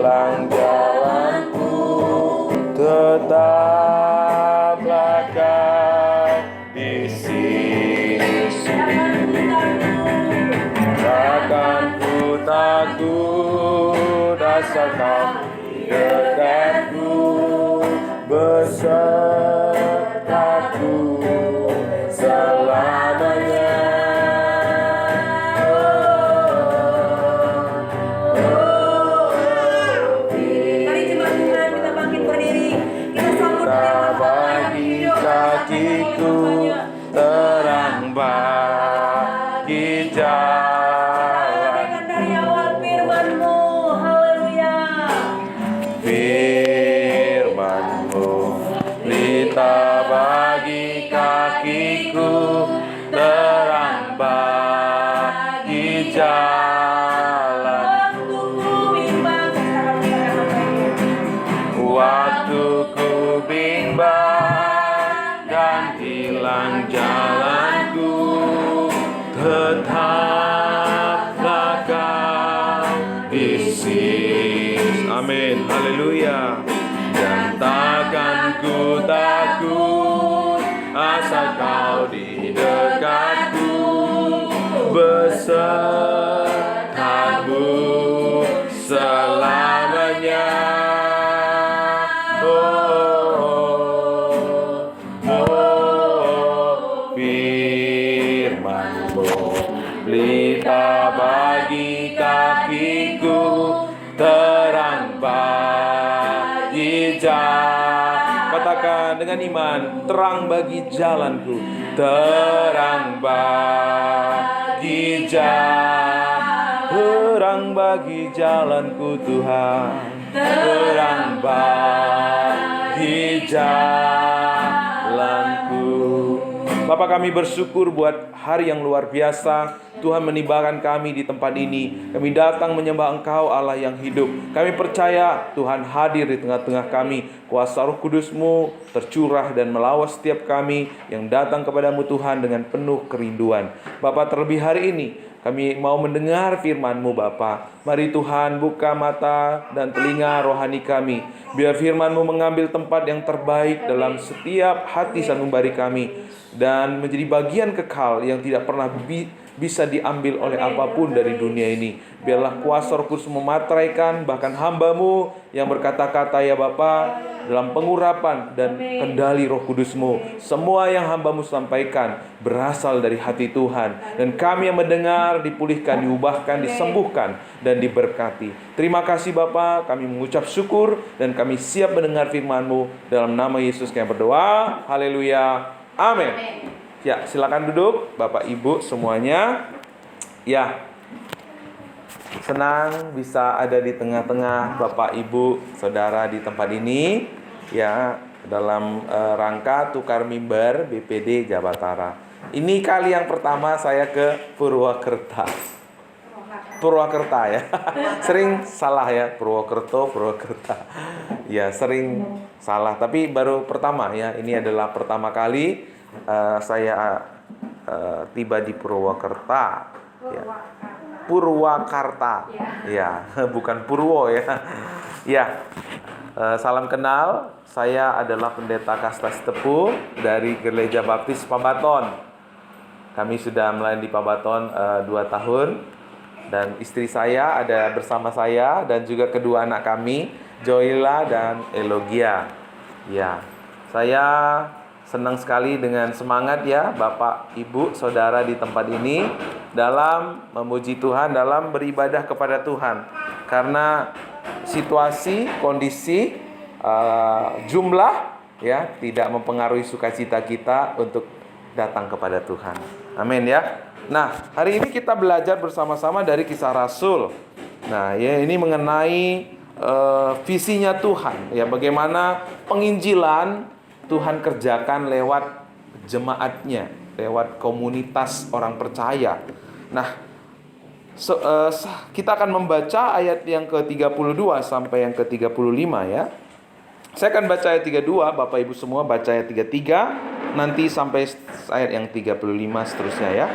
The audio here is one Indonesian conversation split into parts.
hilang jalanku, tetaplah kau di sisiku. Takkan ku takut asal kau dekatku, besertaku selamanya. Mari jemaat Tuhan, kita bangkit berdiri. Kita sambut Bagi kakiku terang bagi jalan. dari awal firman-Mu. Haleluya. Firman-Mu pelita bagi kakiku, terang bagi jalan. Waktuku bimbang dan hilang jalanku, tetaplah kau di sisi. Amin, haleluya. Dan takkan ku takut asal kau di dekatku, besertamu selamanya. Firman-Mu pelita bagi kakiku, terang bagi jalan. Katakan dengan iman, terang bagi jalanku, terang bagi jalan, terang bagi jalanku Tuhan, terang bagi jalanku. Bapak, kami bersyukur buat hari yang luar biasa. Tuhan menibakan kami di tempat ini. Kami datang menyembah Engkau Allah yang hidup. Kami percaya Tuhan hadir di tengah-tengah kami. Kuasa Roh Kudus-Mu tercurah dan melawat setiap kami yang datang kepadamu Tuhan dengan penuh kerinduan. Bapak, terlebih hari ini kami mau mendengar firman-Mu Bapa. Mari Tuhan buka mata dan telinga rohani kami. Biar firman-Mu mengambil tempat yang terbaik dalam setiap hati sanubari kami, dan menjadi bagian kekal yang tidak pernah bisa diambil oleh apapun dari dunia ini. Biarlah kuasa Roh Kudus memateraikan bahkan hamba-Mu yang berkata-kata ya Bapa, dalam pengurapan dan kendali Roh Kudus-Mu. Semua yang hamba-Mu sampaikan berasal dari hati Tuhan, dan kami yang mendengar dipulihkan, diubahkan, disembuhkan, dan diberkati. Terima kasih Bapa, kami mengucap syukur dan kami siap mendengar firman-Mu. Dalam nama Yesus kami berdoa. Haleluya. Amin. Ya, silakan duduk Bapak Ibu semuanya. Ya, senang bisa ada di tengah-tengah Bapak Ibu Saudara di tempat ini. Ya, dalam rangka tukar mimbar BPD Jabatara. Ini kali yang pertama saya ke Purwakarta ya. Sering salah ya, Purwakarta. Ya, sering salah, tapi baru pertama ya. Ini adalah pertama kali saya tiba di Purwakarta. Ya. Purwakarta. Ya, bukan Purwo ya. Ya. Salam kenal, saya adalah Pendeta Kasta Sitepu dari Gereja Baptis Pabaton. Kami sudah melayani di Pabaton 2 tahun. Dan istri saya ada bersama saya, dan juga kedua anak kami, Joyla dan Elogia. Ya, saya senang sekali dengan semangat ya Bapak, Ibu, Saudara di tempat ini dalam memuji Tuhan, dalam beribadah kepada Tuhan. Karena situasi, kondisi, jumlah ya tidak mempengaruhi sukacita kita untuk datang kepada Tuhan. Amin ya. Nah, hari ini kita belajar bersama-sama dari Kisah Rasul. Nah, ya ini mengenai visinya Tuhan, ya bagaimana penginjilan Tuhan kerjakan lewat jemaatnya, lewat komunitas orang percaya. Nah, kita akan membaca ayat yang ke-32 sampai yang ke-35 ya. Saya akan baca ayat 32, Bapak Ibu semua baca ayat 33, nanti sampai ayat yang 35 seterusnya ya.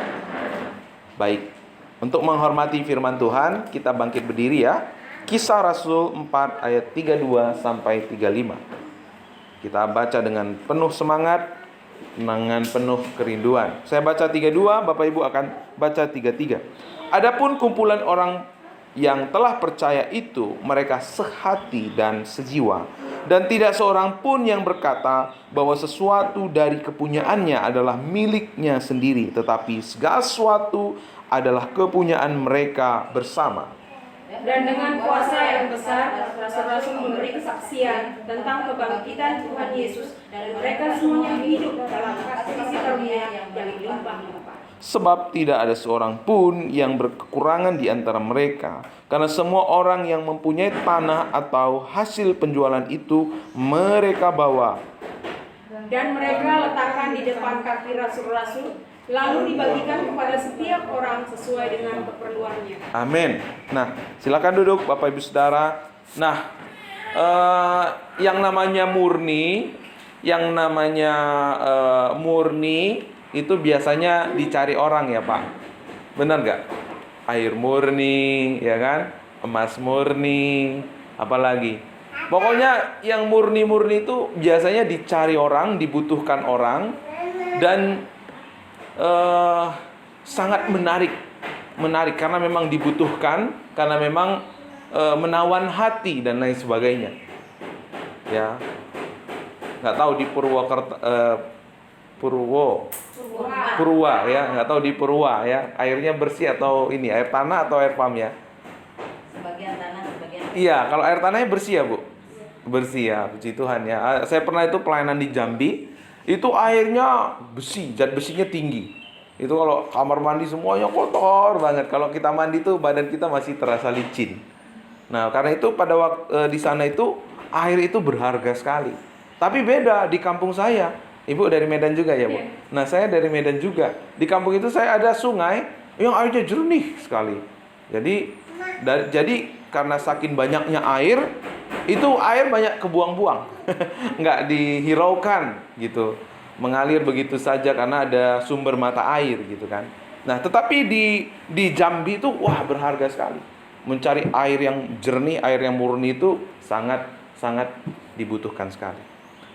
Baik, untuk menghormati firman Tuhan, kita bangkit berdiri ya. Kisah Rasul 4 ayat 32 sampai 35. Kita baca dengan penuh semangat, dengan penuh kerinduan. Saya baca 32, Bapak Ibu akan baca 33. Adapun kumpulan orang yang telah percaya itu, mereka sehati dan sejiwa, dan tidak seorang pun yang berkata bahwa sesuatu dari kepunyaannya adalah miliknya sendiri, tetapi segala sesuatu adalah kepunyaan mereka bersama. Dan dengan kuasa yang besar, rasul-rasul memberi kesaksian tentang kebangkitan Tuhan Yesus, dan mereka semuanya hidup dalam kasih karunia yang berlimpah-limpah. Sebab tidak ada seorang pun yang berkekurangan di antara mereka, karena semua orang yang mempunyai tanah atau hasil penjualan itu mereka bawa. Dan mereka letakkan di depan kaki rasul-rasul, lalu dibagikan kepada setiap orang sesuai dengan keperluannya. Amin. Nah, silakan duduk Bapak Ibu Saudara. Nah, yang namanya murni itu biasanya dicari orang ya Pak. Benar nggak? Air murni, ya kan? Emas murni, apalagi. Pokoknya yang murni-murni itu biasanya dicari orang, dibutuhkan orang, dan sangat menarik karena memang dibutuhkan, karena memang menawan hati dan lain sebagainya. Ya, nggak tahu di Purwa ya, nggak tahu di Purwa ya, airnya bersih atau ini air tanah atau air pam ya? Sebagian tanah, sebagian. Iya, kalau air tanahnya bersih ya Bu, bersih ya, puji Tuhan ya. Saya pernah itu pelayanan di Jambi, itu airnya besi, zat besinya tinggi. Itu kalau kamar mandi semuanya kotor banget. Kalau kita mandi tuh badan kita masih terasa licin. Nah, karena itu pada waktu di sana itu air itu berharga sekali. Tapi beda di kampung saya. Ibu dari Medan juga ya, Bu? Nah, saya dari Medan juga. Di kampung itu saya ada sungai yang airnya jernih sekali. Jadi karena saking banyaknya air, itu air banyak kebuang-buang. Nggak dihiraukan gitu. Mengalir begitu saja karena ada sumber mata air gitu kan. Nah, tetapi di Jambi itu wah berharga sekali. Mencari air yang jernih, air yang murni itu sangat dibutuhkan sekali.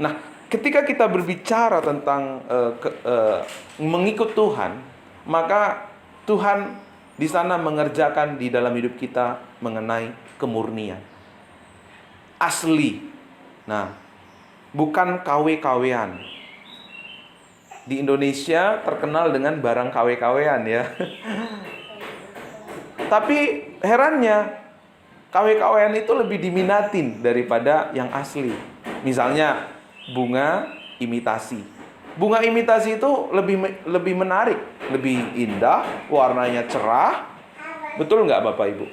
Nah, ketika kita berbicara tentang mengikut Tuhan, maka Tuhan di sana mengerjakan di dalam hidup kita mengenai kemurnian asli. Nah, bukan KW-KW-an. Di Indonesia terkenal dengan barang KW-KW-an ya. Tapi herannya KW-KW-an itu lebih diminatin daripada yang asli. Misalnya bunga imitasi. Bunga imitasi itu lebih menarik, lebih indah, warnanya cerah. Betul nggak Bapak Ibu?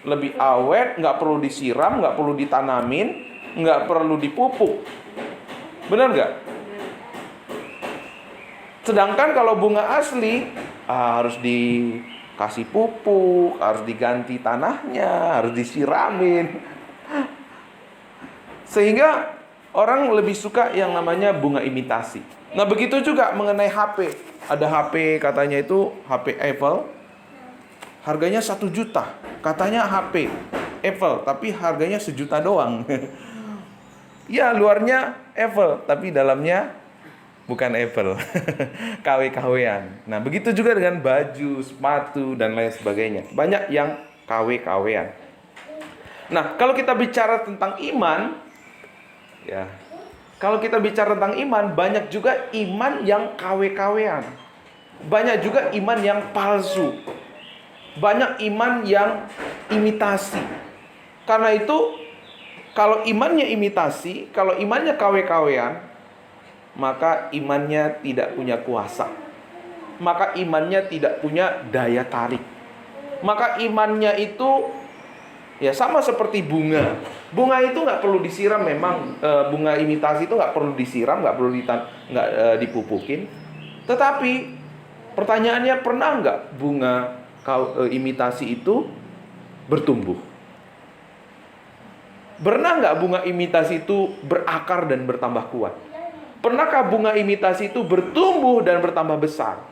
Lebih awet, nggak perlu disiram, nggak perlu ditanamin, nggak perlu dipupuk. Benar nggak? Sedangkan kalau bunga asli harus dikasih pupuk, harus diganti tanahnya, harus disiramin. Sehingga orang lebih suka yang namanya bunga imitasi. Nah, begitu juga mengenai HP. Ada HP katanya itu HP Apple. Harganya 1 juta. Katanya HP Apple, tapi harganya 1 juta doang. Ya, luarnya Apple, tapi dalamnya bukan Apple. KW-KW-an. Nah, begitu juga dengan baju, sepatu, dan lain sebagainya. Banyak yang KW-KW-an. Nah, kalau kita bicara tentang iman, ya, kalau kita bicara tentang iman, banyak juga iman yang KW-KW-an. Banyak juga iman yang palsu. Banyak iman yang imitasi. Karena itu, kalau imannya imitasi, kalau imannya KW-KW-an, maka imannya tidak punya kuasa. Maka imannya tidak punya daya tarik. Maka imannya itu ya sama seperti bunga. Bunga itu nggak perlu disiram memang. Bunga imitasi itu nggak perlu disiram, nggak perlu dipupukin. Tetapi pertanyaannya, pernah nggak bunga imitasi itu bertumbuh? Pernah nggak bunga imitasi itu berakar dan bertambah kuat? Pernahkah bunga imitasi itu bertumbuh dan bertambah besar?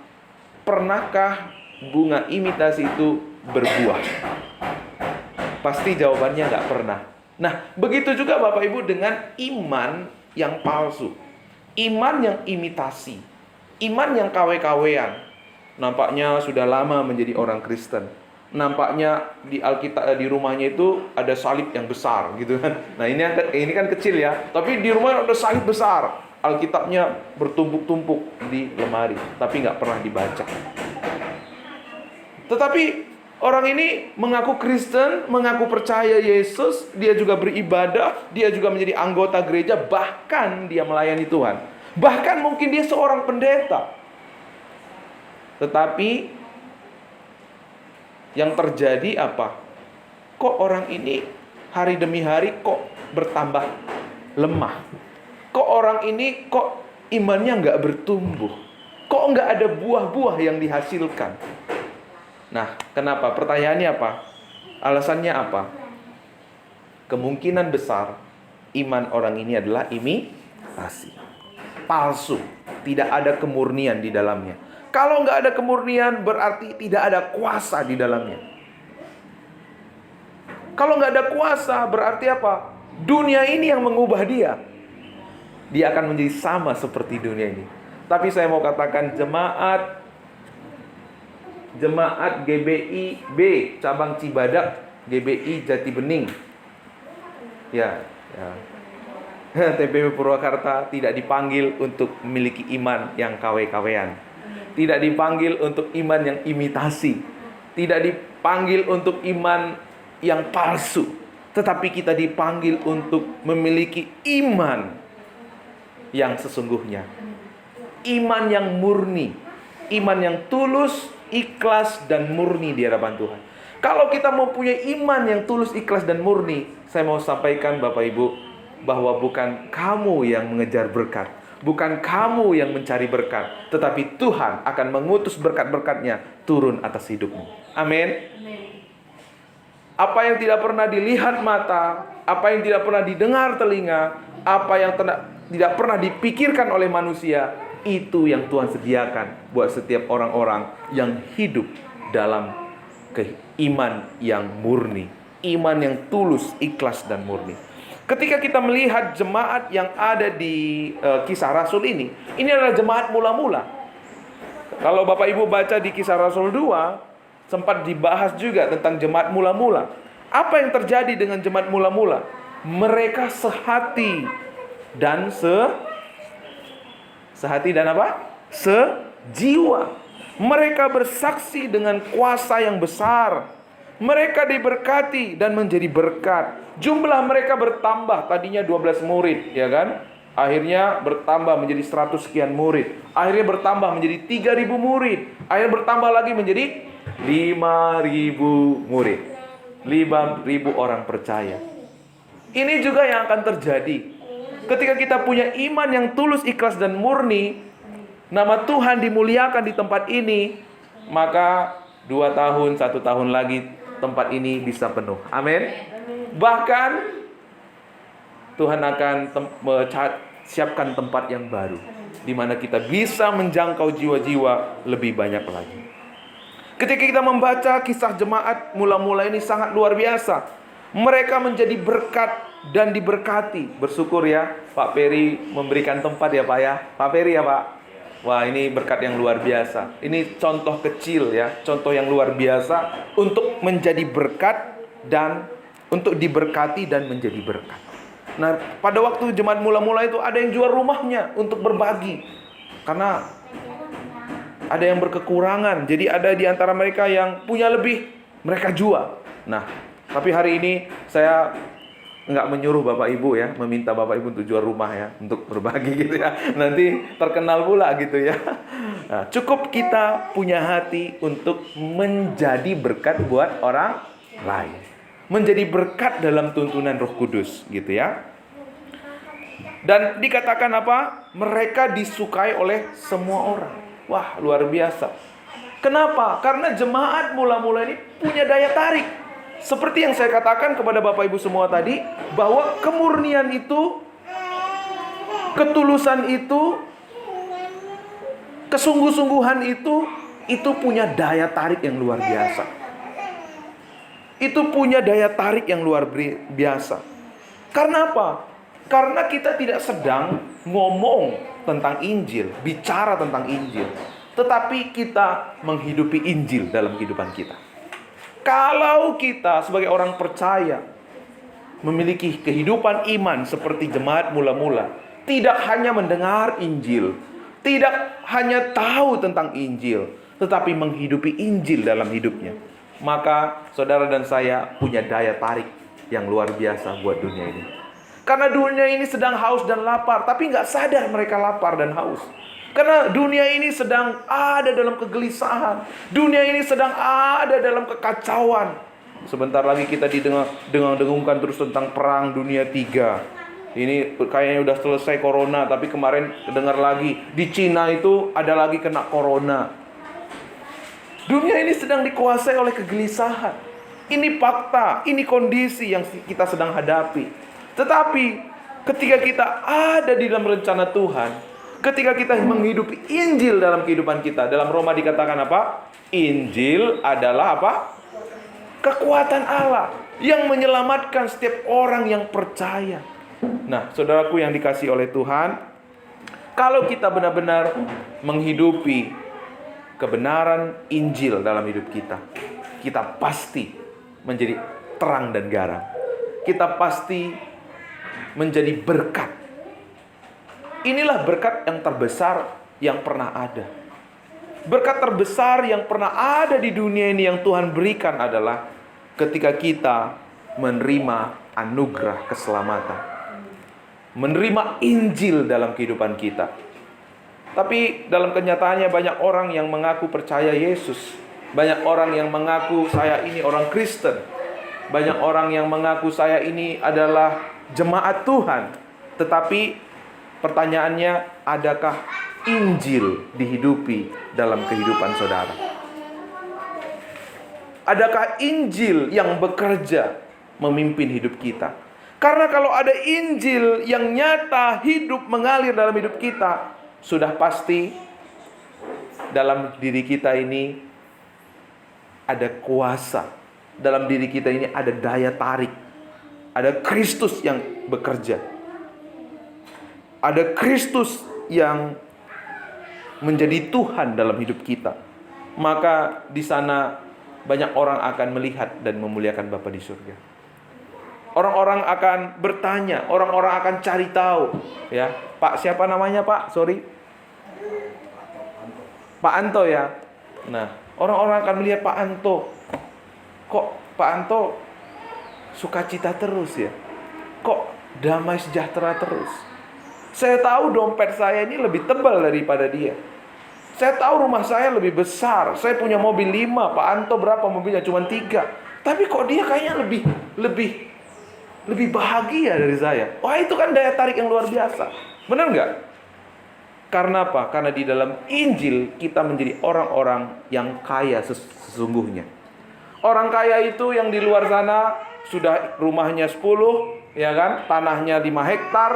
Pernahkah bunga imitasi itu berbuah? Pasti jawabannya nggak pernah. Nah, begitu juga Bapak Ibu dengan iman yang palsu. Iman yang imitasi. Iman yang KW-KWan. Nampaknya sudah lama menjadi orang Kristen. Nampaknya di Alkitab, di rumahnya itu ada salib yang besar gitu kan. Nah, ini kan kecil ya, tapi di rumah ada salib besar. Alkitabnya bertumpuk-tumpuk di lemari, tapi nggak pernah dibaca. Tetapi orang ini mengaku Kristen, mengaku percaya Yesus, dia juga beribadah, dia juga menjadi anggota gereja, bahkan dia melayani Tuhan. Bahkan mungkin dia seorang pendeta. Tetapi yang terjadi apa? Kok orang ini hari demi hari kok bertambah lemah? Kok orang ini kok imannya nggak bertumbuh? Kok nggak ada buah-buah yang dihasilkan? Nah, kenapa? Pertanyaannya apa? Alasannya apa? Kemungkinan besar iman orang ini adalah imitasi, palsu, tidak ada kemurnian di dalamnya. Kalau nggak ada kemurnian berarti tidak ada kuasa di dalamnya. Kalau nggak ada kuasa berarti apa? Dunia ini yang mengubah dia. Dia akan menjadi sama seperti dunia ini. Tapi saya mau katakan jemaat GBI B cabang Cibadak, GBI Jati Bening. Ya. TPB Purwakarta tidak dipanggil untuk memiliki iman yang KW-KWan. Tidak dipanggil untuk iman yang imitasi. Tidak dipanggil untuk iman yang palsu. Tetapi kita dipanggil untuk memiliki iman yang sesungguhnya. Iman yang murni. Iman yang tulus, ikhlas, dan murni di hadapan Tuhan. Kalau kita mempunyai iman yang tulus, ikhlas, dan murni, saya mau sampaikan Bapak Ibu, bahwa bukan kamu yang mengejar berkat. Bukan kamu yang mencari berkat, tetapi Tuhan akan mengutus berkat-berkatnya turun atas hidupmu. Amin. Apa yang tidak pernah dilihat mata, apa yang tidak pernah didengar telinga, apa yang tidak pernah dipikirkan oleh manusia, itu yang Tuhan sediakan buat setiap orang-orang yang hidup dalam iman yang murni, iman yang tulus, ikhlas, dan murni. Ketika kita melihat jemaat yang ada di Kisah Rasul ini adalah jemaat mula-mula. Kalau Bapak Ibu baca di Kisah Rasul 2, sempat dibahas juga tentang jemaat mula-mula. Apa yang terjadi dengan jemaat mula-mula? Mereka sehati dan sejiwa. Mereka bersaksi dengan kuasa yang besar. Mereka diberkati dan menjadi berkat. Jumlah mereka bertambah, tadinya 12 murid, ya kan? Akhirnya bertambah menjadi 100 sekian murid. Akhirnya bertambah menjadi 3.000 murid. Akhirnya bertambah lagi menjadi 5.000 murid. 5.000 orang percaya. Ini juga yang akan terjadi. Ketika kita punya iman yang tulus, ikhlas, dan murni, nama Tuhan dimuliakan di tempat ini, maka 2 tahun, 1 tahun lagi tempat ini bisa penuh. Amin. Bahkan Tuhan akan siapkan tempat yang baru, di mana kita bisa menjangkau jiwa-jiwa lebih banyak lagi. Ketika kita membaca kisah jemaat mula-mula ini sangat luar biasa. Mereka menjadi berkat dan diberkati. Bersyukur ya, Pak Peri memberikan tempat ya Pak ya. Pak Peri ya Pak. Wah, ini berkat yang luar biasa. Ini contoh kecil ya, contoh yang luar biasa untuk menjadi berkat dan untuk diberkati dan menjadi berkat. Nah, pada waktu jemaat mula-mula itu ada yang jual rumahnya untuk berbagi. Karena ada yang berkekurangan. Jadi ada di antara mereka yang punya lebih, mereka jual. Nah, tapi hari ini saya nggak menyuruh Bapak Ibu ya, meminta Bapak Ibu untuk jual rumah ya, untuk berbagi gitu ya. Nanti terkenal pula gitu ya. Nah, cukup kita punya hati untuk menjadi berkat buat orang lain. Menjadi berkat dalam tuntunan Roh Kudus gitu ya. Dan dikatakan apa? Mereka disukai oleh semua orang. Wah, luar biasa. Kenapa? Karena jemaat mula-mula ini punya daya tarik. Seperti yang saya katakan kepada Bapak Ibu semua tadi, bahwa kemurnian itu, ketulusan itu, kesungguh-sungguhan itu punya daya tarik yang luar biasa. itu punya daya tarik yang luar biasa. Karena apa? Karena kita tidak sedang ngomong tentang Injil, bicara tentang Injil, tetapi kita menghidupi Injil dalam kehidupan kita. Kalau kita sebagai orang percaya memiliki kehidupan iman seperti jemaat mula-mula, tidak hanya mendengar Injil, tidak hanya tahu tentang Injil, tetapi menghidupi Injil dalam hidupnya, maka saudara dan saya punya daya tarik yang luar biasa buat dunia ini. Karena dunia ini sedang haus dan lapar, tapi nggak sadar mereka lapar dan haus. Karena dunia ini sedang ada dalam kegelisahan. Dunia ini sedang ada dalam kekacauan. Sebentar lagi kita didengung-dengungkan terus tentang perang dunia 3. Ini kayaknya udah selesai corona, tapi kemarin dengar lagi di Cina itu ada lagi kena corona. Dunia ini sedang dikuasai oleh kegelisahan. Ini fakta, ini kondisi yang kita sedang hadapi. Tetapi ketika kita ada di dalam rencana Tuhan, ketika kita menghidupi Injil dalam kehidupan kita, dalam Roma dikatakan apa? Injil adalah apa? Kekuatan Allah yang menyelamatkan setiap orang yang percaya. Nah, saudaraku yang dikasihi oleh Tuhan, kalau kita benar-benar menghidupi kebenaran Injil dalam hidup kita, kita pasti menjadi terang dan garam. Kita pasti menjadi berkat. Inilah berkat yang terbesar yang pernah ada. Berkat terbesar yang pernah ada di dunia ini yang Tuhan berikan adalah ketika kita menerima anugerah keselamatan, menerima Injil dalam kehidupan kita. Tapi dalam kenyataannya banyak orang yang mengaku percaya Yesus. Banyak orang yang mengaku saya ini orang Kristen. Banyak orang yang mengaku saya ini adalah jemaat Tuhan. Tetapi pertanyaannya, adakah Injil dihidupi dalam kehidupan saudara? Adakah Injil yang bekerja memimpin hidup kita? Karena kalau ada Injil yang nyata hidup mengalir dalam hidup kita, sudah pasti dalam diri kita ini ada kuasa. Dalam diri kita ini ada daya tarik. Ada Kristus yang bekerja. Ada Kristus yang menjadi Tuhan dalam hidup kita. Maka di sana banyak orang akan melihat dan memuliakan Bapa di surga. Orang-orang akan bertanya, orang-orang akan cari tahu, ya. Pak, siapa namanya, Pak? Sorry. Pak Anto, ya. Nah, orang-orang akan melihat Pak Anto. Kok Pak Anto sukacita terus ya? Kok damai sejahtera terus? Saya tahu dompet saya ini lebih tebal daripada dia. Saya tahu rumah saya lebih besar. Saya punya mobil 5. Pak Anto berapa mobilnya? Cuma 3. Tapi kok dia kayaknya lebih bahagia dari saya. Wah, itu kan daya tarik yang luar biasa. Benar nggak? Karena apa? Karena di dalam Injil kita menjadi orang-orang yang kaya sesungguhnya. Orang kaya itu yang di luar sana sudah rumahnya 10, ya kan? Tanahnya 5 hektar.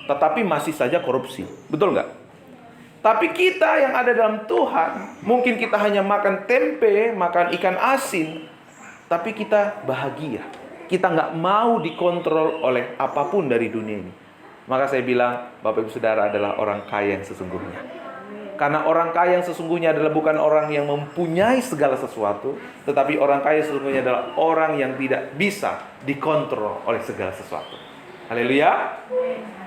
Tetapi masih saja korupsi. Betul nggak? Tapi kita yang ada dalam Tuhan, mungkin kita hanya makan tempe, makan ikan asin, tapi kita bahagia. Kita nggak mau dikontrol oleh apapun dari dunia ini. Maka saya bilang, Bapak Ibu Saudara adalah orang kaya yang sesungguhnya. Karena orang kaya yang sesungguhnya adalah bukan orang yang mempunyai segala sesuatu, tetapi orang kaya sesungguhnya adalah orang yang tidak bisa dikontrol oleh segala sesuatu. Haleluya.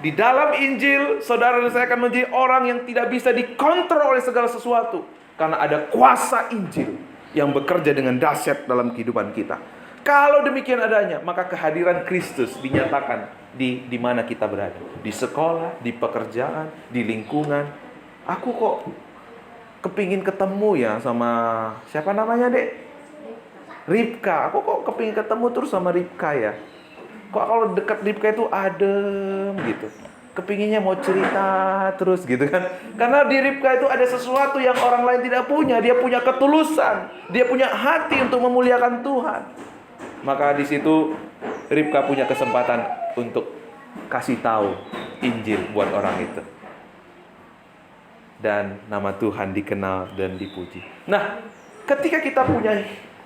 Di dalam Injil, saudara dan saya akan menjadi orang yang tidak bisa dikontrol oleh segala sesuatu. Karena ada kuasa Injil yang bekerja dengan dahsyat dalam kehidupan kita. Kalau demikian adanya, maka kehadiran Kristus dinyatakan di mana kita berada. Di sekolah, di pekerjaan, di lingkungan. Aku kok kepingin ketemu ya sama siapa namanya, Dek? Ribka. Aku kok kepingin ketemu terus sama Ribka ya. Kok kalau dekat Ribka itu adem gitu. Kepinginnya mau cerita terus gitu kan. Karena di Ribka itu ada sesuatu yang orang lain tidak punya. Dia punya ketulusan. Dia punya hati untuk memuliakan Tuhan. Maka di situ Ribka punya kesempatan untuk kasih tahu Injil buat orang itu. Dan nama Tuhan dikenal dan dipuji. Nah, ketika kita punya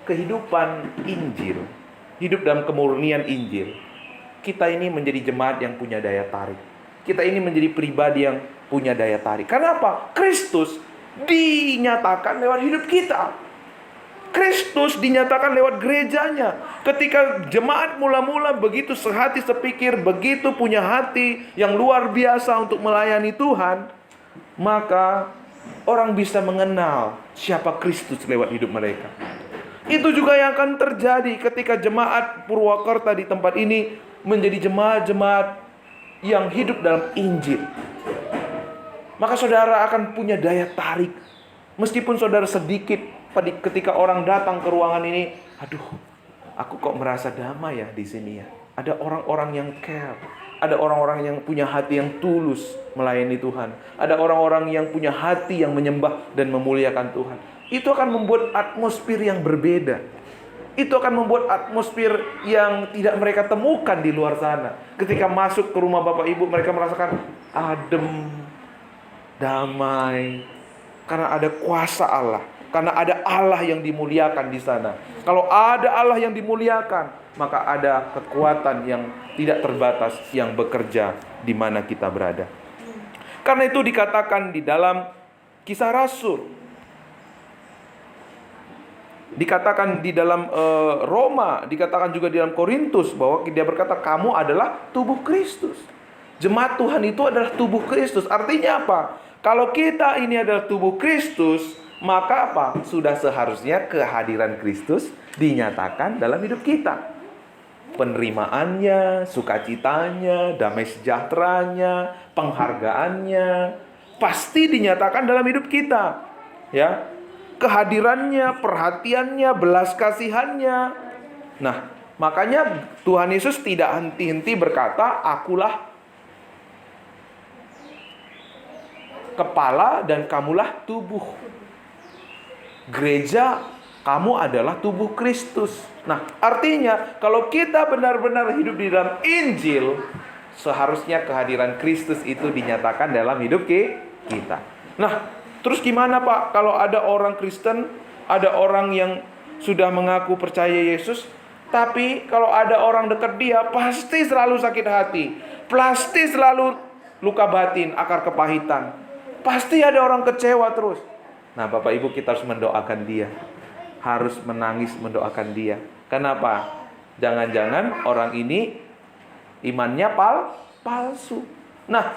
kehidupan Injil, hidup dalam kemurnian Injil, kita ini menjadi jemaat yang punya daya tarik. Kita ini menjadi pribadi yang punya daya tarik. Karena apa? Kristus dinyatakan lewat hidup kita. Kristus dinyatakan lewat gerejanya. Ketika jemaat mula-mula begitu sehati sepikir, begitu punya hati yang luar biasa untuk melayani Tuhan, maka orang bisa mengenal siapa Kristus lewat hidup mereka. Itu juga yang akan terjadi ketika jemaat Purwakarta di tempat ini menjadi jemaat-jemaat yang hidup dalam Injil. Maka saudara akan punya daya tarik. Meskipun saudara sedikit, ketika orang datang ke ruangan ini, aduh, aku kok merasa damai ya di sini ya. Ada orang-orang yang care. Ada orang-orang yang punya hati yang tulus melayani Tuhan. Ada orang-orang yang punya hati yang menyembah dan memuliakan Tuhan. Itu akan membuat atmosfer yang berbeda. Itu akan membuat atmosfer yang tidak mereka temukan di luar sana. Ketika masuk ke rumah Bapak Ibu, mereka merasakan adem, damai. Karena ada kuasa Allah. Karena ada Allah yang dimuliakan di sana. Kalau ada Allah yang dimuliakan, maka ada kekuatan yang tidak terbatas yang bekerja di mana kita berada. Karena itu dikatakan di dalam Kisah Rasul, dikatakan di dalam Roma, dikatakan juga di dalam Korintus, bahwa dia berkata kamu adalah tubuh Kristus. Jemaat Tuhan itu adalah tubuh Kristus. Artinya apa? Kalau kita ini adalah tubuh Kristus, maka apa? Sudah seharusnya kehadiran Kristus dinyatakan dalam hidup kita. Penerimaannya, sukacitanya, damai sejahteranya, penghargaannya pasti dinyatakan dalam hidup kita. Ya. Kehadirannya, perhatiannya, belas kasihannya. Nah, makanya Tuhan Yesus tidak henti-henti berkata, akulah kepala dan kamulah tubuh. Gereja, kamu adalah tubuh Kristus. Nah, artinya kalau kita benar-benar hidup di dalam Injil, seharusnya kehadiran Kristus itu dinyatakan dalam hidup kita. Nah, terus gimana Pak kalau ada orang Kristen, ada orang yang sudah mengaku percaya Yesus, tapi kalau ada orang dekat dia pasti selalu sakit hati, pasti selalu luka batin, akar kepahitan, pasti ada orang kecewa terus. Nah Bapak Ibu, kita harus mendoakan dia, harus menangis mendoakan dia. Kenapa? Jangan-jangan orang ini imannya palsu. Nah,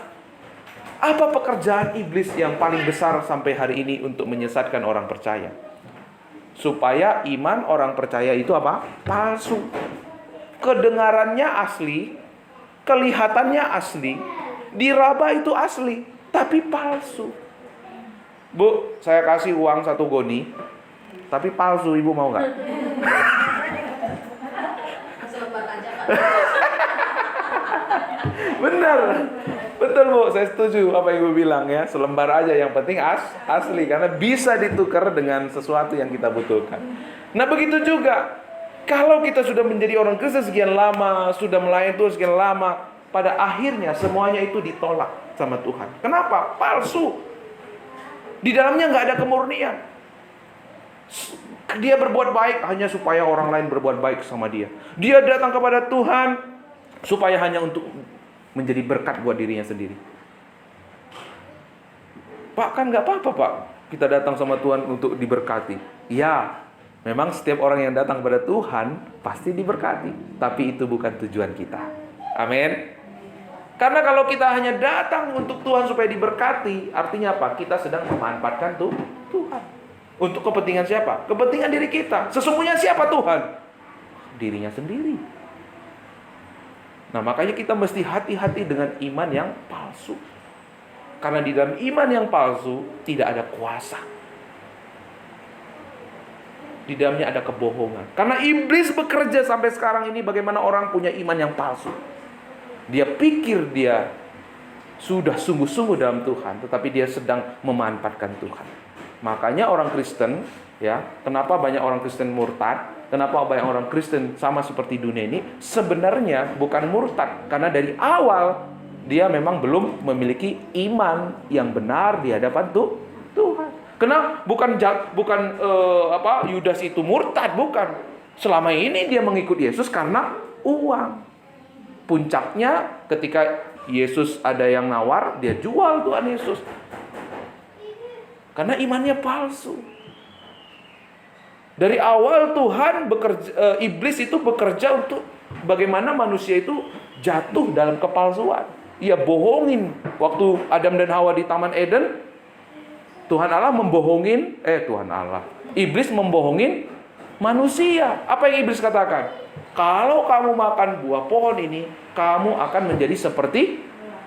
apa pekerjaan iblis yang paling besar sampai hari ini untuk menyesatkan orang percaya? Supaya iman orang percaya itu apa? Palsu. Kedengarannya asli, kelihatannya asli, diraba itu asli, tapi palsu. Bu, saya kasih uang 1 goni, tapi palsu, Ibu mau nggak? Benar. Betul Bu, saya setuju apa Ibu bilang ya. Selembar aja, yang penting asli. Karena bisa ditukar dengan sesuatu yang kita butuhkan. Nah begitu juga, kalau kita sudah menjadi orang Kristen sekian lama, sudah melayani Tuhan sekian lama, pada akhirnya semuanya itu ditolak sama Tuhan. Kenapa? Palsu. Di dalamnya nggak ada kemurnian. Dia berbuat baik hanya supaya orang lain berbuat baik sama dia. Dia datang kepada Tuhan supaya hanya untuk menjadi berkat buat dirinya sendiri. Pak, kan nggak apa-apa Pak, kita datang sama Tuhan untuk diberkati. Ya, memang setiap orang yang datang kepada Tuhan pasti diberkati, tapi itu bukan tujuan kita. Amin. Karena kalau kita hanya datang untuk Tuhan supaya diberkati, artinya apa? Kita sedang memanfaatkan Tuhan. Untuk kepentingan siapa? Kepentingan diri kita. Sesungguhnya siapa Tuhan? Dirinya sendiri. Nah, makanya kita mesti hati-hati dengan iman yang palsu. Karena di dalam iman yang palsu tidak ada kuasa. Di dalamnya ada kebohongan. Karena iblis bekerja sampai sekarang ini, bagaimana orang punya iman yang palsu. Dia pikir dia sudah sungguh-sungguh dalam Tuhan, tetapi dia sedang memanfaatkan Tuhan. Makanya orang Kristen, ya, kenapa banyak orang Kristen murtad? Kenapa banyak orang Kristen sama seperti dunia ini? Sebenarnya bukan murtad, karena dari awal dia memang belum memiliki iman yang benar di hadapan Tuhan. Kenapa? Yudas itu murtad, bukan. Selama ini dia mengikut Yesus karena uang. Puncaknya ketika Yesus ada yang nawar, dia jual Tuhan Yesus. Karena imannya palsu. Dari awal iblis itu bekerja untuk bagaimana manusia itu jatuh dalam kepalsuan. Ia bohongin waktu Adam dan Hawa di Taman Eden. Iblis membohongin manusia. Apa yang iblis katakan? Kalau kamu makan buah pohon ini, kamu akan menjadi seperti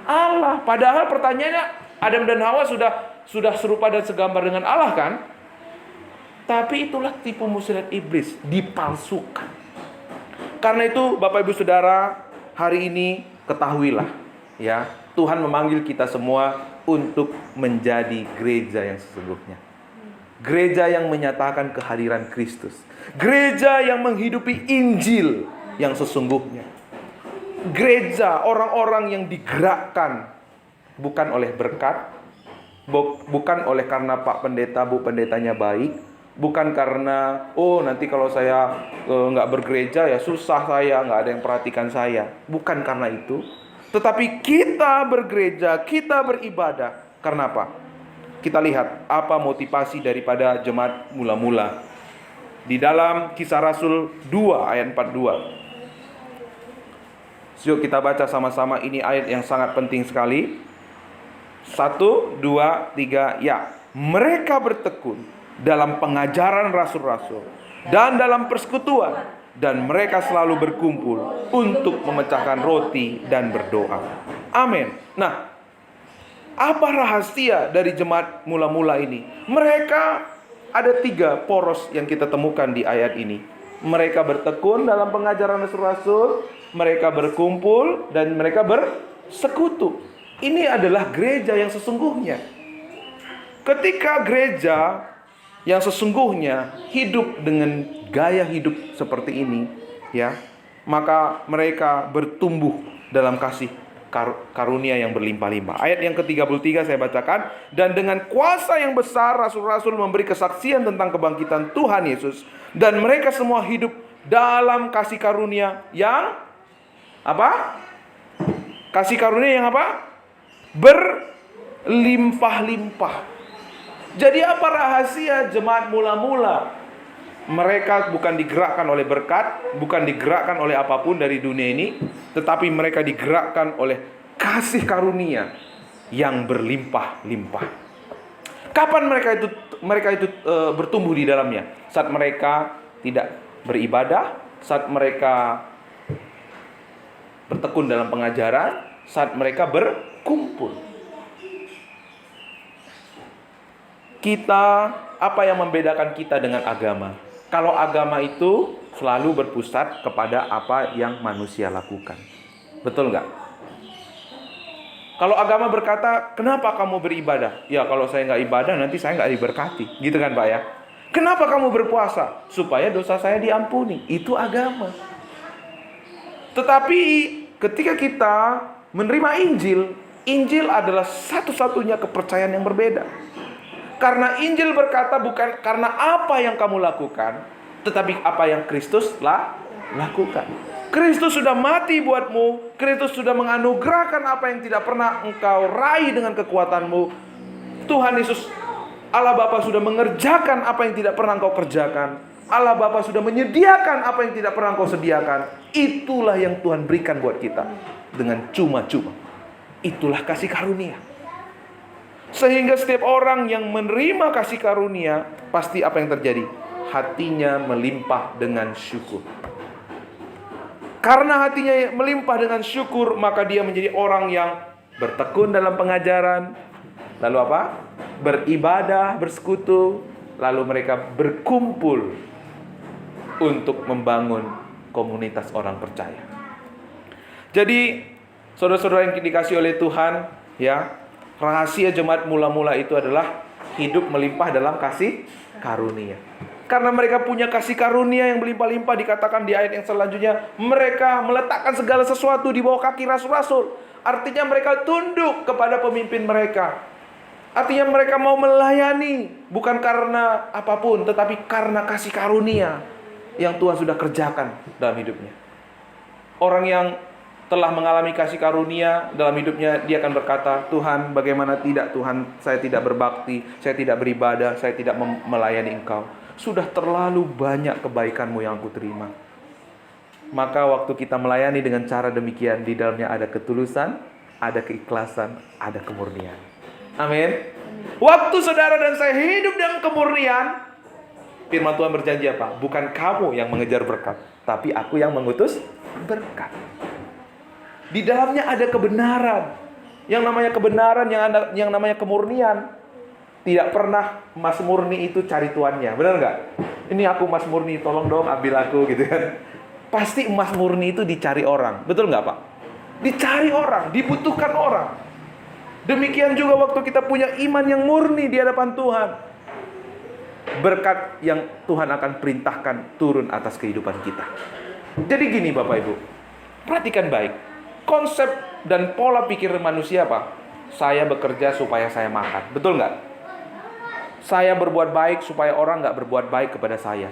Allah. Padahal pertanyaannya, Adam dan Hawa sudah serupa dan segambar dengan Allah kan? Tapi itulah tipu muslihat iblis, dipalsukan. Karena itu Bapak Ibu Saudara, hari ini ketahuilah ya, Tuhan memanggil kita semua untuk menjadi gereja yang sesungguhnya. Gereja yang menyatakan kehadiran Kristus. Gereja yang menghidupi Injil yang sesungguhnya. Gereja orang-orang yang digerakkan bukan oleh berkat, bukan oleh karena Pak Pendeta, Bu Pendetanya baik, bukan karena nanti kalau saya nggak bergereja ya susah, saya nggak ada yang perhatikan saya. Bukan karena itu, tetapi kita bergereja, kita beribadah. Karena apa? Kita lihat apa motivasi daripada jemaat mula-mula. Di dalam Kisah Rasul 2 ayat 42. Yuk kita baca sama-sama, ini ayat yang sangat penting sekali. 1, 2, 3, ya. Mereka bertekun dalam pengajaran rasul-rasul dan dalam persekutuan, dan mereka selalu berkumpul untuk memecahkan roti dan berdoa. Amin. Nah, apa rahasia dari jemaat mula-mula ini? Mereka ada 3 poros yang kita temukan di ayat ini. Mereka bertekun dalam pengajaran rasul-rasul, mereka berkumpul, dan mereka bersekutu. Ini adalah gereja yang sesungguhnya. Ketika gereja yang sesungguhnya hidup dengan gaya hidup seperti ini, ya, maka mereka bertumbuh dalam kasih karunia yang berlimpah-limpah. Ayat yang ke-33 saya bacakan. Dan dengan kuasa yang besar rasul-rasul memberi kesaksian tentang kebangkitan Tuhan Yesus, dan mereka semua hidup dalam kasih karunia yang apa? Kasih karunia yang apa? Berlimpah-limpah. Jadi apa rahasia jemaat mula-mula? Mereka bukan digerakkan oleh berkat, bukan digerakkan oleh apapun dari dunia ini, tetapi mereka digerakkan oleh kasih karunia yang berlimpah-limpah. Kapan mereka itu bertumbuh di dalamnya? Saat mereka tidak beribadah, saat mereka bertekun dalam pengajaran, saat mereka berkumpul. Apa yang membedakan kita dengan agama? Kalau agama itu selalu berpusat kepada apa yang manusia lakukan. Betul nggak? Kalau agama berkata, kenapa kamu beribadah? Ya kalau saya nggak ibadah nanti saya nggak diberkati. Gitu kan Pak ya? Kenapa kamu berpuasa? Supaya dosa saya diampuni. Itu agama. Tetapi ketika kita menerima Injil, Injil adalah satu-satunya kepercayaan yang berbeda. Karena Injil berkata bukan karena apa yang kamu lakukan, tetapi apa yang Kristus lakukan. Kristus sudah mati buatmu. Kristus sudah menganugerahkan apa yang tidak pernah engkau raih dengan kekuatanmu. Tuhan Yesus, Allah Bapa sudah mengerjakan apa yang tidak pernah engkau kerjakan. Allah Bapa sudah menyediakan apa yang tidak pernah engkau sediakan. Itulah yang Tuhan berikan buat kita dengan cuma-cuma. Itulah kasih karunia. Sehingga setiap orang yang menerima kasih karunia, pasti apa yang terjadi? Hatinya melimpah dengan syukur. Karena hatinya melimpah dengan syukur, maka dia menjadi orang yang bertekun dalam pengajaran. Lalu apa? Beribadah, bersekutu. Lalu mereka berkumpul untuk membangun komunitas orang percaya. Jadi, saudara-saudara yang dikasihi oleh Tuhan, ya, rahasia jemaat mula-mula itu adalah hidup melimpah dalam kasih karunia. Karena mereka punya kasih karunia yang berlimpah-limpah, dikatakan di ayat yang selanjutnya, mereka meletakkan segala sesuatu di bawah kaki rasul-rasul. Artinya mereka tunduk kepada pemimpin mereka. Artinya mereka mau melayani bukan karena apapun, tetapi karena kasih karunia yang Tuhan sudah kerjakan dalam hidupnya. Orang yang telah mengalami kasih karunia dalam hidupnya, dia akan berkata, Tuhan, bagaimana tidak Tuhan, saya tidak berbakti, saya tidak beribadah, saya tidak melayani Engkau. Sudah terlalu banyak kebaikan-Mu yang aku terima. Maka waktu kita melayani dengan cara demikian, di dalamnya ada ketulusan, ada keikhlasan, ada kemurnian. Amin. Waktu saudara dan saya hidup dalam kemurnian, firman Tuhan berjanji apa? Bukan kamu yang mengejar berkat, tapi aku yang mengutus berkat. Di dalamnya ada kebenaran. Yang namanya kebenaran, yang namanya kemurnian. Tidak pernah Mas Murni itu cari tuannya. Benar nggak? Ini aku Mas Murni, tolong dong ambil aku gitu kan. Pasti Mas Murni itu dicari orang. Betul nggak Pak? Dicari orang, dibutuhkan orang. Demikian juga waktu kita punya iman yang murni di hadapan Tuhan, berkat yang Tuhan akan perintahkan turun atas kehidupan kita. Jadi gini Bapak Ibu, perhatikan baik. Konsep dan pola pikir manusia apa? Saya bekerja supaya saya makan. Betul nggak? Saya berbuat baik supaya orang nggak berbuat baik kepada saya.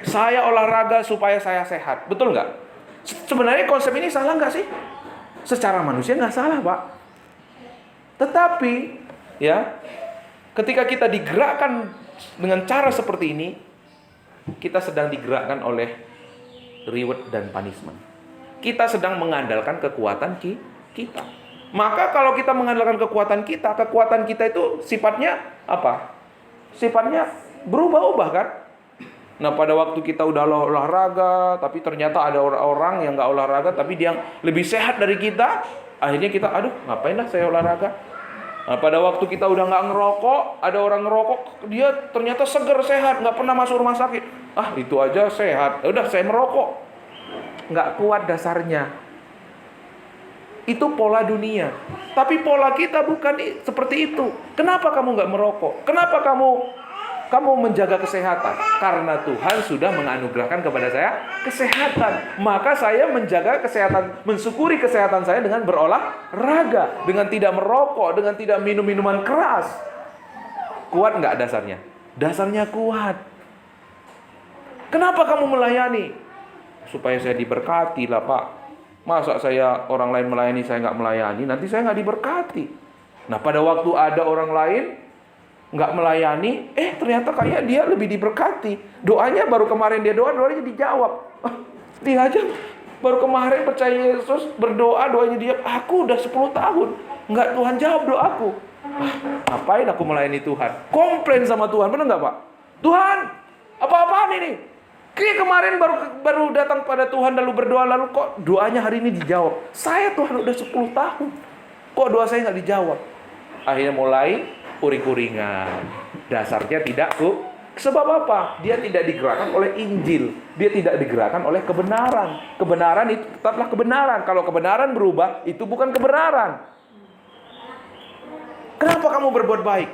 Saya olahraga supaya saya sehat. Betul nggak? Sebenarnya konsep ini salah nggak sih? Secara manusia nggak salah Pak. Tetapi ya, ketika kita digerakkan dengan cara seperti ini, kita sedang digerakkan oleh reward dan punishment. Kita sedang mengandalkan kekuatan kita. Maka kalau kita mengandalkan kekuatan kita itu sifatnya apa? Sifatnya berubah-ubah kan? Nah pada waktu kita udah olahraga, tapi ternyata ada orang yang nggak olahraga, tapi dia lebih sehat dari kita, akhirnya kita, aduh ngapain lah saya olahraga. Nah, pada waktu kita udah nggak ngerokok, ada orang ngerokok, dia ternyata seger, sehat, nggak pernah masuk rumah sakit. Ah itu aja sehat, udah saya merokok. Nggak kuat dasarnya. Itu pola dunia. Tapi pola kita bukan seperti itu. Kenapa kamu nggak merokok? Kenapa kamu menjaga kesehatan? Karena Tuhan sudah menganugerahkan kepada saya kesehatan. Maka saya menjaga kesehatan, mensyukuri kesehatan saya dengan berolahraga, dengan tidak merokok, dengan tidak minum minuman keras. Kuat nggak dasarnya? Dasarnya kuat. Kenapa kamu melayani? Supaya saya diberkati lah Pak. Masa saya orang lain melayani, saya nggak melayani, nanti saya nggak diberkati. Nah pada waktu ada orang lain nggak melayani, ternyata kayak dia lebih diberkati. Doanya baru kemarin dia doanya dijawab. Dia aja baru kemarin percaya Yesus, berdoa, doanya dia, aku udah 10 tahun nggak Tuhan jawab doaku. Ngapain aku melayani Tuhan? Komplain sama Tuhan, benar nggak Pak? Tuhan, apa-apaan ini? Kayak kemarin baru datang pada Tuhan lalu berdoa, lalu kok doanya hari ini dijawab. Saya Tuhan udah 10 tahun, kok doa saya nggak dijawab? Akhirnya mulai uring-uringan. Dasarnya tidak Bu. Sebab apa? Dia tidak digerakkan oleh Injil. Dia tidak digerakkan oleh kebenaran. Kebenaran itu tetaplah kebenaran. Kalau kebenaran berubah, itu bukan kebenaran. Kenapa kamu berbuat baik?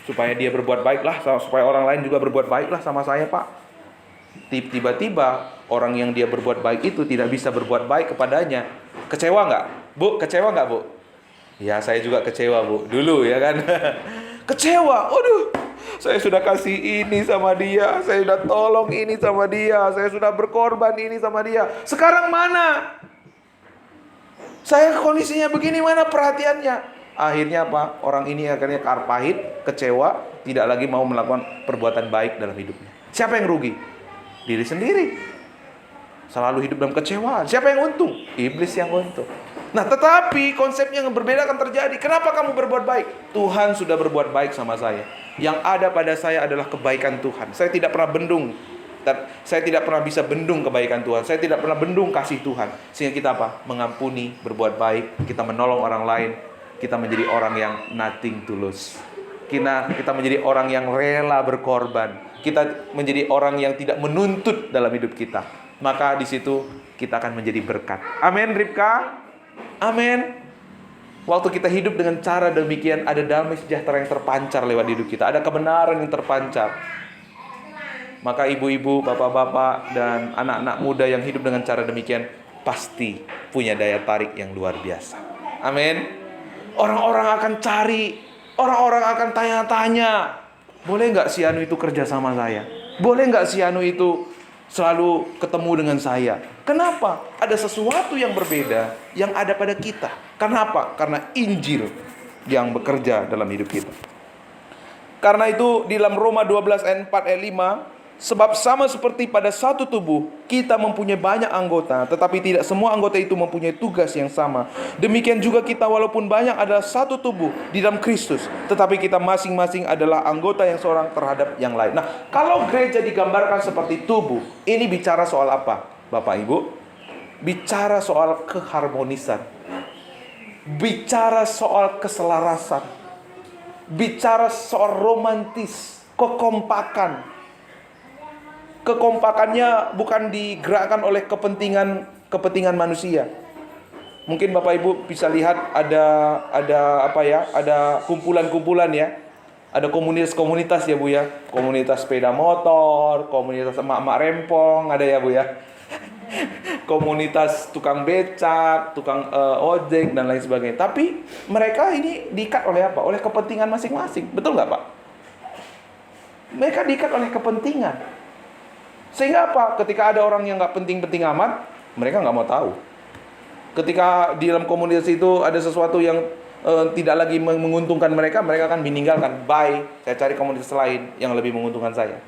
Supaya dia berbuat baiklah, supaya orang lain juga berbuat baiklah sama saya Pak. Tiba-tiba orang yang dia berbuat baik itu tidak bisa berbuat baik kepadanya. Kecewa nggak? Bu, kecewa nggak Bu? Ya saya juga kecewa Bu. Dulu ya kan. Kecewa. Aduh, saya sudah kasih ini sama dia, saya sudah tolong ini sama dia, saya sudah berkorban ini sama dia. Sekarang mana? Saya kondisinya begini, mana perhatiannya? Akhirnya apa? Orang ini akhirnya pahit, kecewa, tidak lagi mau melakukan perbuatan baik dalam hidupnya. Siapa yang rugi? Diri sendiri. Selalu hidup dalam kecewaan. Siapa yang untung? Iblis yang untung. Nah, tetapi konsepnya yang berbeda akan terjadi. Kenapa kamu berbuat baik? Tuhan sudah berbuat baik sama saya. Yang ada pada saya adalah kebaikan Tuhan. Saya tidak pernah bendung. Saya tidak pernah bisa bendung kebaikan Tuhan. Saya tidak pernah bendung kasih Tuhan. Sehingga kita apa? Mengampuni, berbuat baik. Kita menolong orang lain. Kita menjadi orang yang nothing tulus. Kita menjadi orang yang rela berkorban. Kita menjadi orang yang tidak menuntut dalam hidup kita. Maka di situ kita akan menjadi berkat. Amin, Ribka. Amin. Waktu kita hidup dengan cara demikian, ada damai sejahtera yang terpancar lewat hidup kita. Ada kebenaran yang terpancar. Maka ibu-ibu, bapak-bapak, dan anak-anak muda yang hidup dengan cara demikian pasti punya daya tarik yang luar biasa. Amin. Orang-orang akan cari Orang-orang akan tanya-tanya, boleh nggak si Anu itu kerja sama saya? Boleh nggak si Anu itu selalu ketemu dengan saya? Kenapa? Ada sesuatu yang berbeda yang ada pada kita. Kenapa? Karena Injil yang bekerja dalam hidup kita. Karena itu di dalam Roma 12 ayat 4 ayat 5, sebab sama seperti pada satu tubuh, kita mempunyai banyak anggota, tetapi tidak semua anggota itu mempunyai tugas yang sama. Demikian juga kita walaupun banyak adalah satu tubuh di dalam Kristus, tetapi kita masing-masing adalah anggota yang seorang terhadap yang lain. Nah, kalau gereja digambarkan seperti tubuh, ini bicara soal apa, Bapak Ibu? Bicara soal keharmonisan, bicara soal keselarasan, bicara soal romantis, kekompakan. Kekompakannya bukan digerakkan oleh kepentingan manusia. Mungkin Bapak Ibu bisa lihat ada kumpulan-kumpulan ya. Ada komunitas-komunitas ya Bu ya. Komunitas sepeda motor, komunitas emak-emak rempong ada ya Bu ya. Komunitas tukang becak, tukang ojek dan lain sebagainya. Tapi mereka ini diikat oleh apa? Oleh kepentingan masing-masing. Betul nggak Pak? Mereka diikat oleh kepentingan. Sehingga apa? Ketika ada orang yang nggak penting-penting amat, mereka nggak mau tahu. Ketika di dalam komunitas itu ada sesuatu yang tidak lagi menguntungkan mereka, mereka akan meninggalkan. Bye, saya cari komunitas lain yang lebih menguntungkan saya.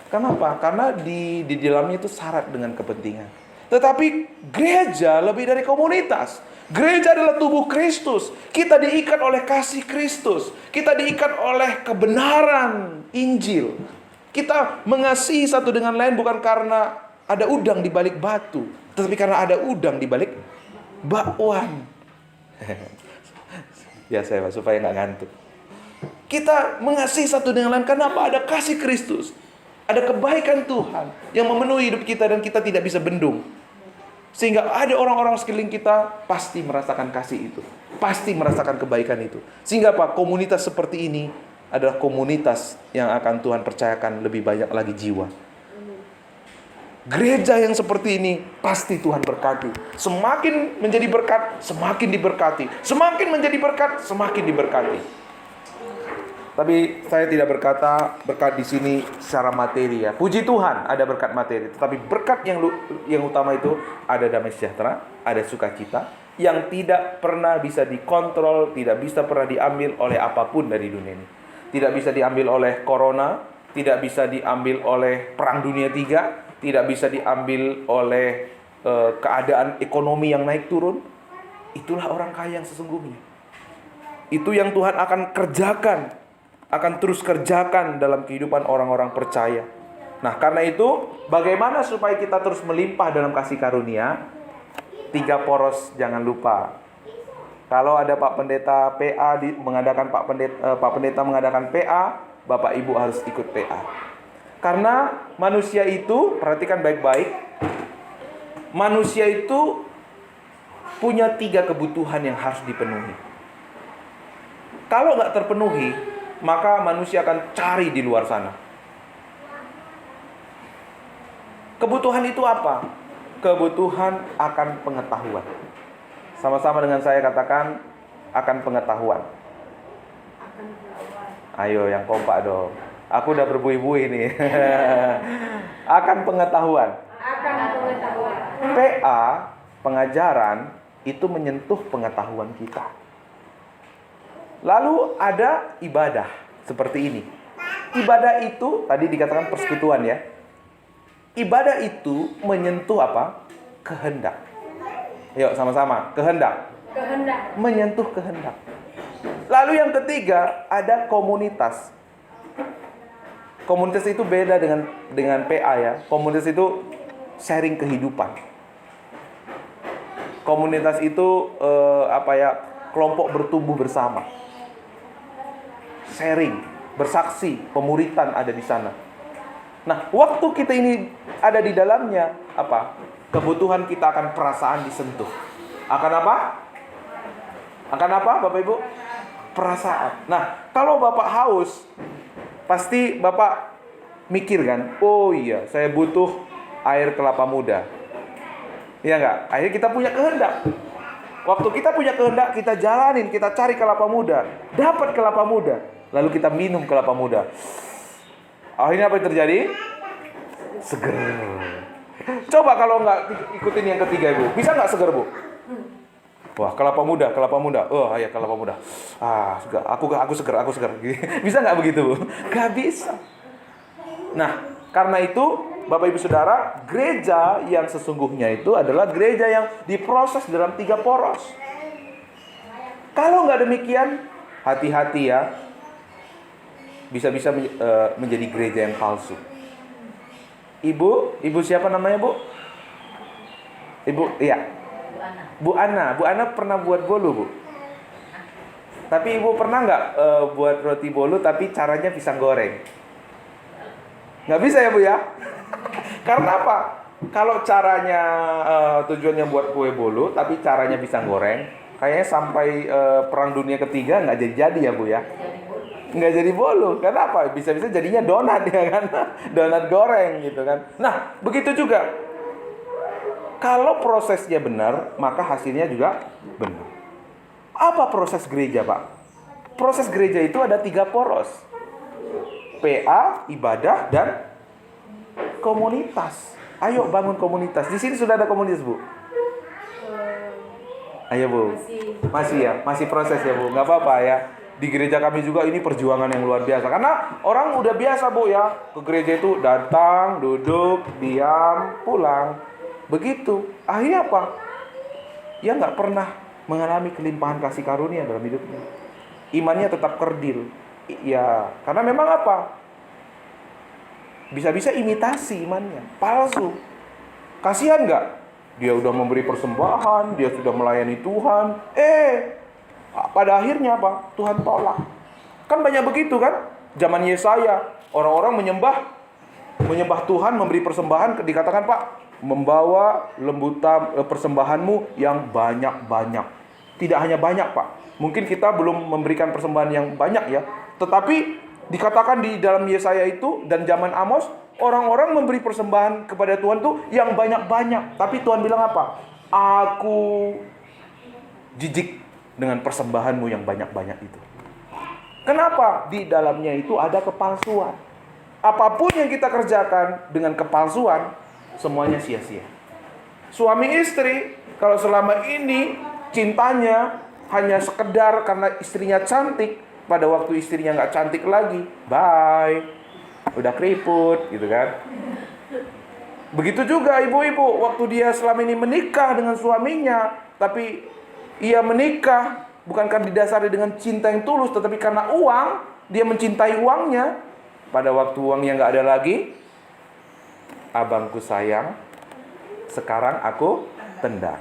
Kenapa? Karena di dalamnya itu syarat dengan kepentingan. Tetapi gereja lebih dari komunitas. Gereja adalah tubuh Kristus. Kita diikat oleh kasih Kristus. Kita diikat oleh kebenaran Injil. Kita mengasihi satu dengan lain bukan karena ada udang di balik batu, tetapi karena ada udang di balik bakwan. Ya saya supaya nggak ngantuk. Kita mengasihi satu dengan lain karena apa? Ada kasih Kristus, ada kebaikan Tuhan yang memenuhi hidup kita dan kita tidak bisa bendung. Sehingga ada orang-orang sekeliling kita pasti merasakan kasih itu, pasti merasakan kebaikan itu. Sehingga apa? Komunitas seperti ini adalah komunitas yang akan Tuhan percayakan lebih banyak lagi jiwa. Gereja yang seperti ini pasti Tuhan berkati. Semakin menjadi berkat, semakin diberkati. Semakin menjadi berkat, semakin diberkati. Tapi saya tidak berkata berkat di sini secara materi ya. Puji Tuhan ada berkat materi. Tetapi berkat yang utama itu ada damai sejahtera, ada sukacita yang tidak pernah bisa dikontrol, tidak bisa pernah diambil oleh apapun dari dunia ini. Tidak bisa diambil oleh corona, tidak bisa diambil oleh perang dunia 3, tidak bisa diambil oleh keadaan ekonomi yang naik turun. Itulah orang kaya yang sesungguhnya. Itu yang Tuhan akan kerjakan, akan terus kerjakan dalam kehidupan orang-orang percaya. Nah, karena itu bagaimana supaya kita terus melimpah dalam kasih karunia? 3 poros jangan lupa. Kalau ada Pak Pendeta PA mengadakan Pak Pendeta mengadakan PA, Bapak Ibu harus ikut PA. Karena manusia itu, perhatikan baik-baik, manusia itu punya 3 kebutuhan yang harus dipenuhi. Kalau nggak terpenuhi, maka manusia akan cari di luar sana. Kebutuhan itu apa? Kebutuhan akan pengetahuan. Sama-sama dengan saya katakan, akan pengetahuan. Ayo yang kompak dong. Aku udah berbuih-buih nih. Akan pengetahuan. PA, pengajaran, itu menyentuh pengetahuan kita. Lalu ada ibadah, seperti ini. Ibadah itu, tadi dikatakan persekutuan ya. Ibadah itu menyentuh apa? Kehendak. Yuk sama-sama, kehendak. Menyentuh kehendak. Lalu yang ketiga, ada komunitas. Komunitas itu beda dengan PA ya. Komunitas itu sharing kehidupan. Komunitas itu kelompok bertumbuh bersama. Sharing, bersaksi, pemuritan ada di sana. Nah, waktu kita ini ada di dalamnya, apa? Kebutuhan kita akan perasaan disentuh. Akan apa? Akan apa, Bapak Ibu? Perasaan. Nah, kalau Bapak haus, pasti Bapak mikir kan, oh iya, saya butuh air kelapa muda. Iya enggak? Akhirnya kita punya kehendak. Waktu kita punya kehendak, kita jalanin, kita cari kelapa muda, dapat kelapa muda, lalu kita minum kelapa muda. Akhirnya apa yang terjadi? Seger. Coba kalau nggak ikutin yang ketiga, Ibu, bisa nggak seger, Bu? Wah, kelapa muda. Oh, ya kelapa muda. Segar. Aku segar. Bisa nggak begitu, Bu? Nggak bisa. Nah, karena itu, Bapak Ibu Saudara, gereja yang sesungguhnya itu adalah gereja yang diproses dalam 3 poros. Kalau nggak demikian, hati-hati ya. Bisa-bisa menjadi gereja yang palsu. Ibu siapa namanya, Bu? Ibu, iya. Bu Ana pernah buat bolu, Bu. Tapi Ibu pernah nggak buat roti bolu tapi caranya pisang goreng? Nggak bisa ya, Bu ya? Karena apa? Kalau caranya tujuannya buat kue bolu tapi caranya pisang goreng, kayaknya sampai Perang Dunia Ketiga nggak jadi ya, Bu ya? Nggak jadi bolu. Kenapa? Bisa-bisa jadinya donat ya kan? Donat goreng gitu kan. Nah, begitu juga. Kalau prosesnya benar, maka hasilnya juga benar. Apa proses gereja, Pak? Proses gereja itu ada 3 poros. PA, ibadah, dan komunitas. Ayo bangun komunitas. Di sini sudah ada komunitas, Bu? Ayo, Bu. Masih ya? Masih proses ya, Bu? Nggak apa-apa ya. Di gereja kami juga ini perjuangan yang luar biasa. Karena orang udah biasa, Bu ya. Ke gereja itu datang, duduk, diam, pulang. Begitu. Akhirnya apa? Dia nggak pernah mengalami kelimpahan kasih karunia dalam hidupnya. Imannya tetap kerdil. Ya, karena memang apa? Bisa-bisa imitasi imannya. Palsu. Kasihan nggak? Dia udah memberi persembahan, dia sudah melayani Tuhan. Pada akhirnya apa? Tuhan tolak. Kan banyak begitu kan? Zaman Yesaya, orang-orang menyembah Tuhan, memberi persembahan, dikatakan, Pak, membawa lembutan persembahanmu yang banyak-banyak. Tidak hanya banyak, Pak. Mungkin kita belum memberikan persembahan yang banyak ya. Tetapi dikatakan di dalam Yesaya itu dan zaman Amos, orang-orang memberi persembahan kepada Tuhan tuh yang banyak-banyak. Tapi Tuhan bilang apa? Aku jijik dengan persembahanmu yang banyak-banyak itu. Kenapa? Di dalamnya itu ada kepalsuan. Apapun yang kita kerjakan dengan kepalsuan, semuanya sia-sia. Suami istri, kalau selama ini cintanya hanya sekedar karena istrinya cantik, pada waktu istrinya nggak cantik lagi, bye, udah keriput, gitu kan. Begitu juga ibu-ibu, waktu dia selama ini menikah dengan suaminya, tapi ia menikah bukan karena didasari dengan cinta yang tulus, tetapi karena uang, dia mencintai uangnya. Pada waktu uangnya nggak ada lagi, abangku sayang, sekarang aku tendang.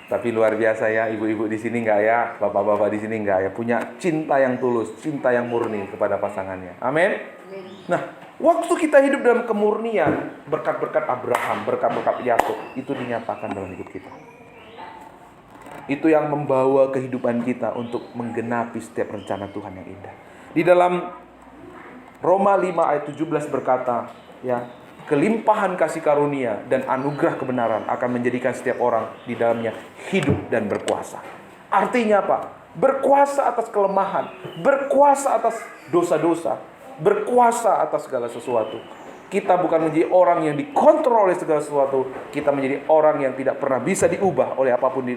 Tapi luar biasa ya, ibu-ibu di sini nggak ya, bapak-bapak di sini nggak ya, punya cinta yang tulus, cinta yang murni kepada pasangannya. Amin. Nah, waktu kita hidup dalam kemurnian, berkat-berkat Abraham, berkat-berkat Yakub, itu dinyatakan dalam hidup kita. Itu yang membawa kehidupan kita untuk menggenapi setiap rencana Tuhan yang indah. Di dalam Roma 5 ayat 17 berkata, ya, kelimpahan kasih karunia dan anugerah kebenaran akan menjadikan setiap orang di dalamnya hidup dan berkuasa. Artinya apa? Berkuasa atas kelemahan, berkuasa atas dosa-dosa, berkuasa atas segala sesuatu. Kita bukan menjadi orang yang dikontrol oleh segala sesuatu. Kita menjadi orang yang tidak pernah bisa diubah oleh apapun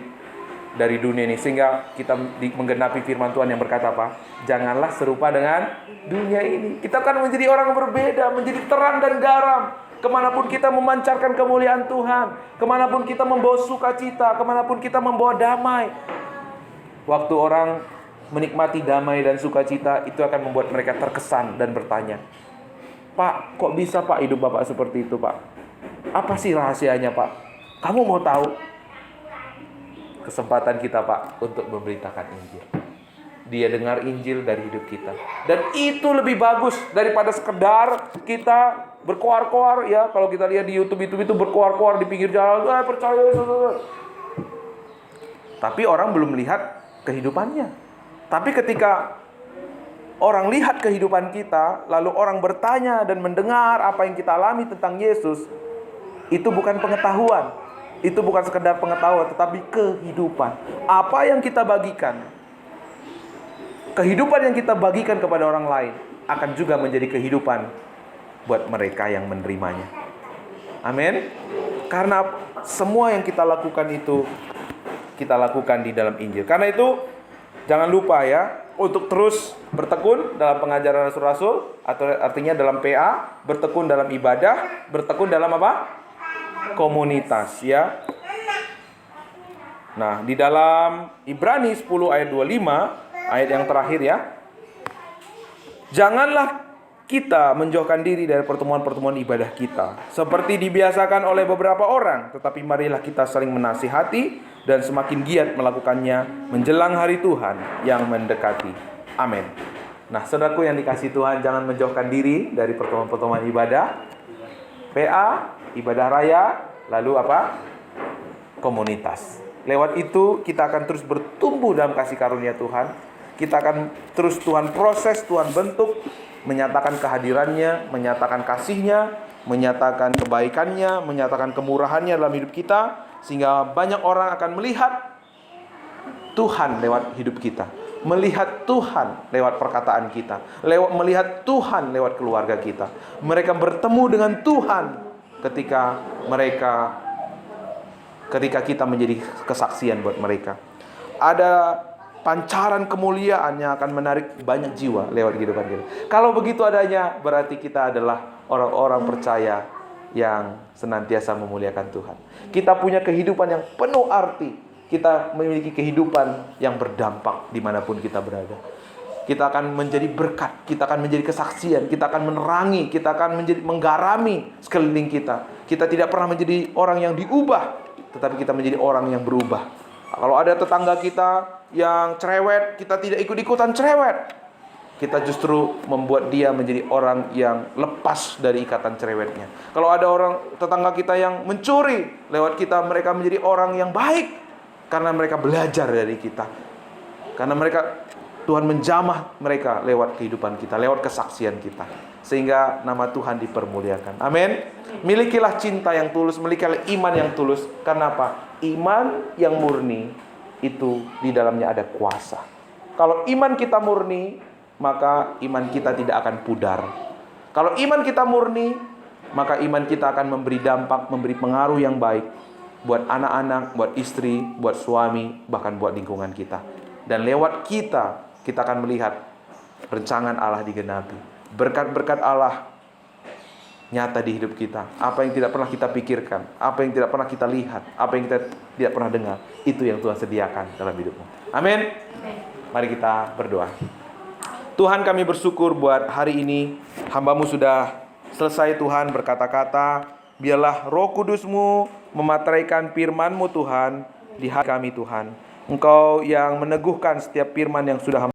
dari dunia ini. Sehingga kita menggenapi firman Tuhan yang berkata apa? Janganlah serupa dengan dunia ini. Kita akan menjadi orang yang berbeda, menjadi terang dan garam. Kemanapun kita memancarkan kemuliaan Tuhan, kemanapun kita membawa sukacita, kemanapun kita membawa damai. Waktu orang menikmati damai dan sukacita, itu akan membuat mereka terkesan dan bertanya, Pak, kok bisa Pak hidup Bapak seperti itu Pak? Apa sih rahasianya Pak? Kamu mau tahu? Kesempatan kita Pak untuk memberitakan Injil. Dia dengar Injil dari hidup kita. Dan itu lebih bagus daripada sekedar kita berkoar-koar ya. Kalau kita lihat di YouTube itu berkoar-koar di pinggir jalan, percaya. Tapi orang belum melihat kehidupannya. Tapi ketika orang lihat kehidupan kita, lalu orang bertanya dan mendengar apa yang kita alami tentang Yesus, itu bukan pengetahuan, Itu bukan sekedar pengetahuan, tetapi kehidupan. Apa yang kita bagikan, kehidupan yang kita bagikan kepada orang lain akan juga menjadi kehidupan buat mereka yang menerimanya. Amin. Karena semua yang kita lakukan itu kita lakukan di dalam Injil. Karena itu jangan lupa ya untuk terus bertekun dalam pengajaran rasul-rasul, atau artinya dalam PA, bertekun dalam ibadah, bertekun dalam apa? Komunitas ya. Nah, di dalam Ibrani 10 ayat 25, ayat yang terakhir ya. Janganlah kita menjauhkan diri dari pertemuan-pertemuan ibadah kita, seperti dibiasakan oleh beberapa orang, tetapi marilah kita saling menasihati dan semakin giat melakukannya menjelang hari Tuhan yang mendekati. Amin. Nah, saudaraku yang dikasihi Tuhan, jangan menjauhkan diri dari pertemuan-pertemuan ibadah, PA, ibadah raya, lalu apa? Komunitas. Lewat itu kita akan terus bertumbuh dalam kasih karunia Tuhan. Kita akan terus Tuhan proses, Tuhan bentuk, menyatakan kehadirannya, menyatakan kasihnya, menyatakan kebaikannya, menyatakan kemurahannya dalam hidup kita, sehingga banyak orang akan melihat Tuhan lewat hidup kita, melihat Tuhan lewat perkataan kita, melihat Tuhan lewat keluarga kita. Mereka bertemu dengan Tuhan ketika kita menjadi kesaksian buat mereka. Ada pancaran kemuliaan yang akan menarik banyak jiwa lewat kehidupan kita. Kalau begitu adanya, berarti kita adalah orang-orang percaya yang senantiasa memuliakan Tuhan. Kita punya kehidupan yang penuh arti. Kita memiliki kehidupan yang berdampak dimanapun kita berada. Kita akan menjadi berkat, kita akan menjadi kesaksian, kita akan menerangi, kita akan menjadi menggarami sekeliling kita. Kita tidak pernah menjadi orang yang diubah, tetapi kita menjadi orang yang berubah. Kalau ada tetangga kita yang cerewet, kita tidak ikut-ikutan cerewet. Kita justru membuat dia menjadi orang yang lepas dari ikatan cerewetnya. Kalau ada orang tetangga kita yang mencuri, lewat kita mereka menjadi orang yang baik, karena mereka belajar dari kita. Karena Tuhan menjamah mereka lewat kehidupan kita, lewat kesaksian kita, sehingga nama Tuhan dipermuliakan. Amin. Milikilah cinta yang tulus, milikilah iman yang tulus. Karena apa? Iman yang murni itu di dalamnya ada kuasa. Kalau iman kita murni, maka iman kita tidak akan pudar. Kalau iman kita murni, maka iman kita akan memberi dampak, memberi pengaruh yang baik buat anak-anak, buat istri, buat suami, bahkan buat lingkungan kita. Dan lewat kita akan melihat rencangan Allah digenapi. Berkat-berkat Allah nyata di hidup kita. Apa yang tidak pernah kita pikirkan, apa yang tidak pernah kita lihat, apa yang kita tidak pernah dengar, itu yang Tuhan sediakan dalam hidupmu. Amin. Mari kita berdoa. Tuhan, kami bersyukur buat hari ini. Hamba-Mu sudah selesai Tuhan berkata-kata. Biarlah Roh Kudus-Mu memateraikan firman-Mu Tuhan di hati kami Tuhan. Engkau yang meneguhkan setiap firman yang sudah